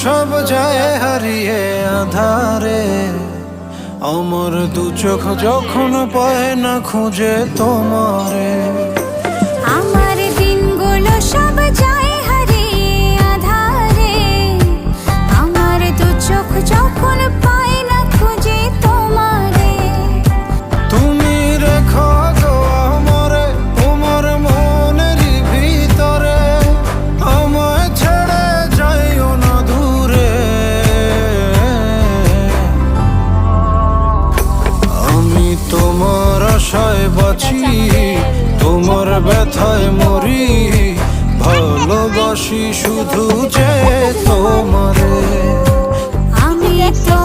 সব যায় হারিয়ে আধারে, আমার দু চোখ যখন পায় না খুঁজে তোমারে। আমার দিনগুলো সব যায় হারিয়ে আধারে, আমার দু চোখ যখন পায় না খুঁজে তোমারে। তুমি রেখো গো আমারে তোমার মনেরই ভিতরে, আমায় ছেড়ে যাইও না দূরে। আমি তোমার আশায় বাঁচি, তোমার ব্যথায় মরি, ভালোবাসি শুধু যে তোমারে। আমি তো